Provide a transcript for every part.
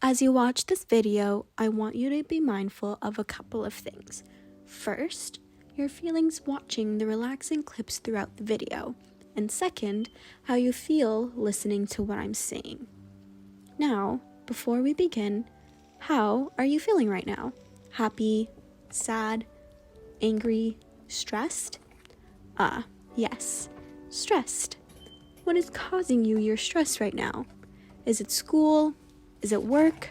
As you watch this video, I want you to be mindful of a couple of things. First, your feelings watching the relaxing clips throughout the video, and second, how you feel listening to what I'm saying. Now, before we begin, how are you feeling right now? Happy, sad, angry, stressed? Yes, stressed. What is causing you your stress right now? Is it school? Is it work?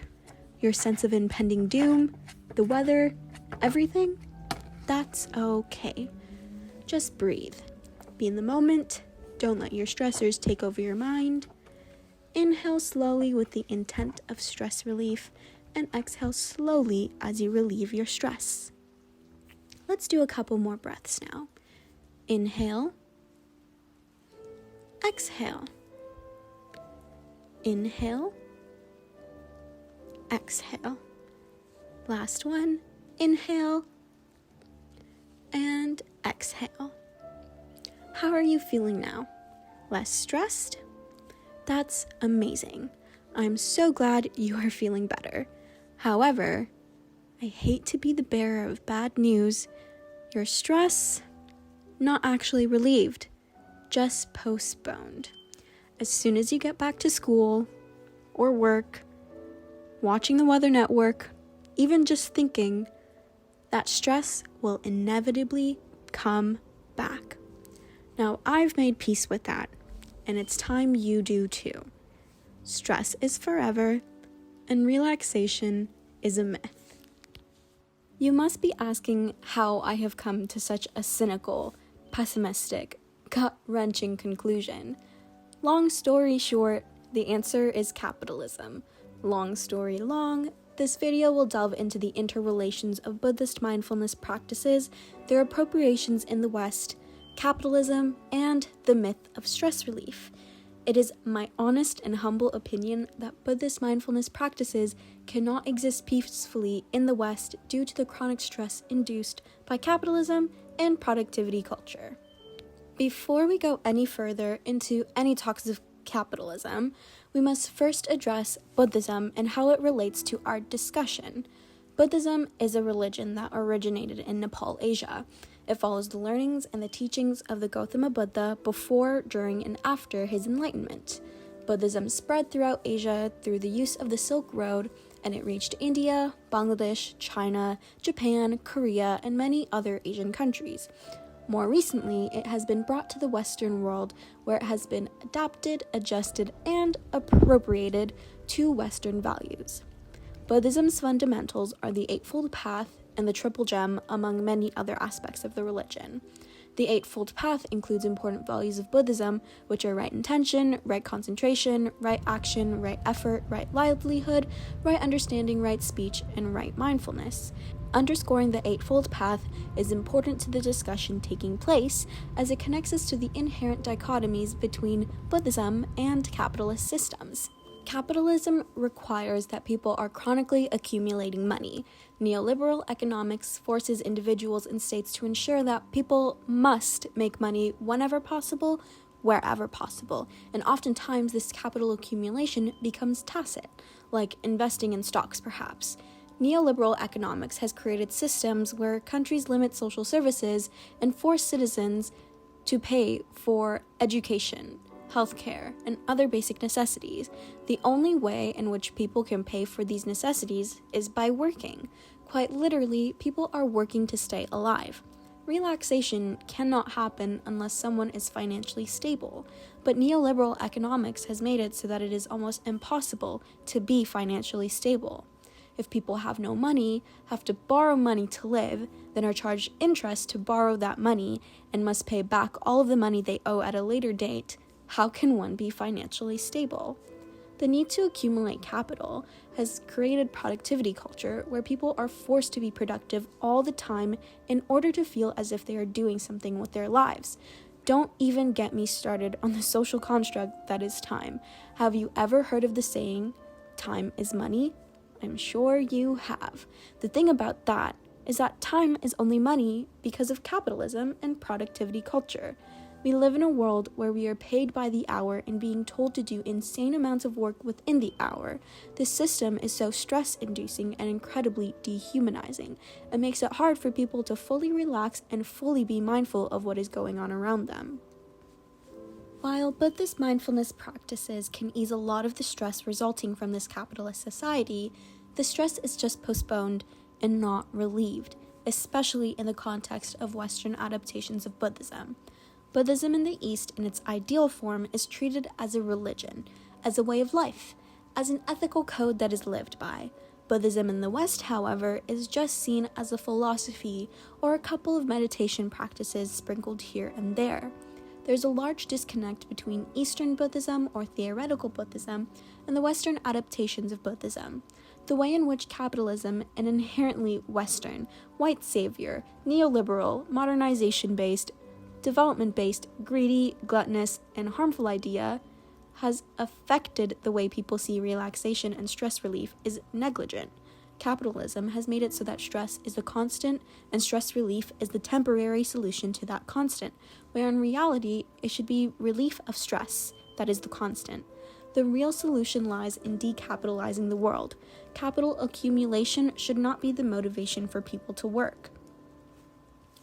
Your sense of impending doom? The weather? Everything? That's okay. Just breathe. Be in the moment. Don't let your stressors take over your mind. Inhale slowly with the intent of stress relief, and exhale slowly as you relieve your stress. Let's do a couple more breaths now. Inhale. Exhale. Inhale. Exhale. Last one. Inhale. And exhale. How are you feeling now? Less stressed? That's amazing. I'm so glad you are feeling better. However, I hate to be the bearer of bad news. Your stress, not actually relieved, just postponed. As soon as you get back to school or work, watching the Weather Network, even just thinking, that stress will inevitably come back. Now, I've made peace with that, and it's time you do too. Stress is forever, and relaxation is a myth. You must be asking how I have come to such a cynical, pessimistic, gut-wrenching conclusion. Long story short, the answer is capitalism. Long story long, this video will delve into the interrelations of Buddhist mindfulness practices, their appropriations in the West, capitalism, and the myth of stress relief. It is my honest and humble opinion that Buddhist mindfulness practices cannot exist peacefully in the West due to the chronic stress induced by capitalism and productivity culture. Before we go any further into any talks of capitalism, we must first address Buddhism and how it relates to our discussion. Buddhism is a religion that originated in Nepal, Asia. It follows the learnings and the teachings of the Gautama Buddha before, during, and after his enlightenment. Buddhism spread throughout Asia through the use of the Silk Road, and it reached India, Bangladesh, China, Japan, Korea, and many other Asian countries. More recently, it has been brought to the Western world, where it has been adapted, adjusted, and appropriated to Western values. Buddhism's fundamentals are the Eightfold Path and the Triple Gem, among many other aspects of the religion. The Eightfold Path includes important values of Buddhism, which are right intention, right concentration, right action, right effort, right livelihood, right understanding, right speech, and right mindfulness. Underscoring the Eightfold Path is important to the discussion taking place, as it connects us to the inherent dichotomies between Buddhism and capitalist systems. Capitalism requires that people are chronically accumulating money. Neoliberal economics forces individuals and states to ensure that people must make money whenever possible, wherever possible, and oftentimes this capital accumulation becomes tacit, like investing in stocks perhaps. Neoliberal economics has created systems where countries limit social services and force citizens to pay for education, healthcare, and other basic necessities. The only way in which people can pay for these necessities is by working. Quite literally, people are working to stay alive. Relaxation cannot happen unless someone is financially stable, but neoliberal economics has made it so that it is almost impossible to be financially stable. If people have no money, have to borrow money to live, then are charged interest to borrow that money, and must pay back all of the money they owe at a later date, how can one be financially stable? The need to accumulate capital has created productivity culture where people are forced to be productive all the time in order to feel as if they are doing something with their lives. Don't even get me started on the social construct that is time. Have you ever heard of the saying, time is money? I'm sure you have. The thing about that is that time is only money because of capitalism and productivity culture. We live in a world where we are paid by the hour and being told to do insane amounts of work within the hour. This system is so stress-inducing and incredibly dehumanizing. It makes it hard for people to fully relax and fully be mindful of what is going on around them. While Buddhist mindfulness practices can ease a lot of the stress resulting from this capitalist society, the stress is just postponed and not relieved, especially in the context of Western adaptations of Buddhism. Buddhism in the East, in its ideal form, is treated as a religion, as a way of life, as an ethical code that is lived by. Buddhism in the West, however, is just seen as a philosophy or a couple of meditation practices sprinkled here and there. There's a large disconnect between Eastern Buddhism or theoretical Buddhism and the Western adaptations of Buddhism. The way in which capitalism, an inherently Western, white savior, neoliberal, modernization-based, development-based, greedy, gluttonous, and harmful idea has affected the way people see relaxation and stress relief is negligent. Capitalism has made it so that stress is the constant and stress relief is the temporary solution to that constant, where in reality it should be relief of stress that is the constant. The real solution lies in decapitalizing the world. Capital accumulation should not be the motivation for people to work.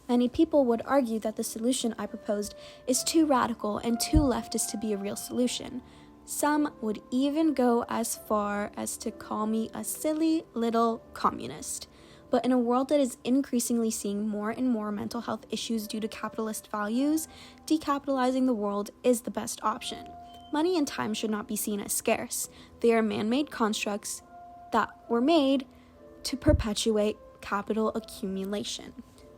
Many people would argue that the solution I proposed is too radical and too leftist to be a real solution. Some would even go as far as to call me a silly little communist. But in a world that is increasingly seeing more and more mental health issues due to capitalist values, decapitalizing the world is the best option. Money and time should not be seen as scarce. They are man-made constructs that were made to perpetuate capital accumulation.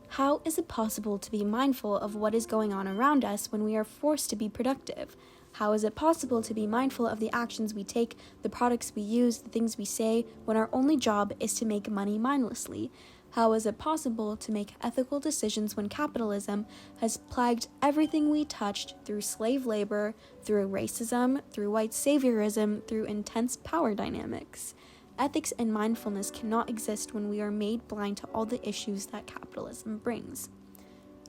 How is it possible to be mindful of what is going on around us when we are forced to be productive? How is it possible to be mindful of the actions we take, the products we use, the things we say, when our only job is to make money mindlessly? How is it possible to make ethical decisions when capitalism has plagued everything we touched through slave labor, through racism, through white saviorism, through intense power dynamics? Ethics and mindfulness cannot exist when we are made blind to all the issues that capitalism brings.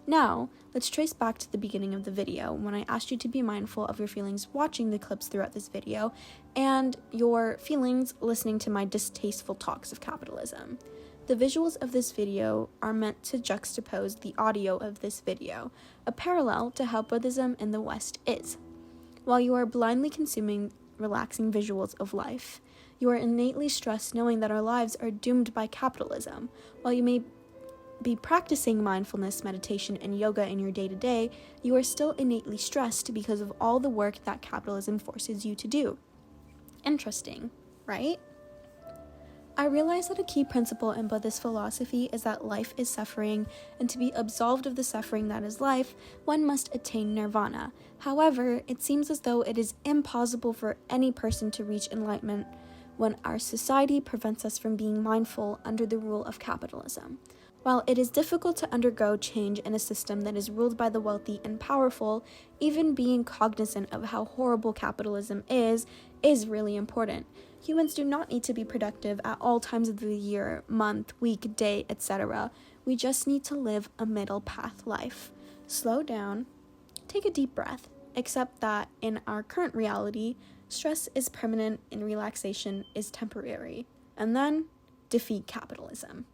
Now, let's trace back to the beginning of the video when I asked you to be mindful of your feelings watching the clips throughout this video and your feelings listening to my distasteful talks of capitalism. The visuals of this video are meant to juxtapose the audio of this video, a parallel to how Buddhism in the West is. While you are blindly consuming relaxing visuals of life, you are innately stressed knowing that our lives are doomed by capitalism. While you may be practicing mindfulness, meditation, and yoga in your day-to-day, you are still innately stressed because of all the work that capitalism forces you to do. Interesting, right? I realize that a key principle in Buddhist philosophy is that life is suffering, and to be absolved of the suffering that is life, one must attain nirvana. However, it seems as though it is impossible for any person to reach enlightenment when our society prevents us from being mindful under the rule of capitalism. While it is difficult to undergo change in a system that is ruled by the wealthy and powerful, even being cognizant of how horrible capitalism is really important. Humans do not need to be productive at all times of the year, month, week, day, etc. We just need to live a middle path life. Slow down, take a deep breath, accept that in our current reality, stress is permanent and relaxation is temporary, and then defeat capitalism.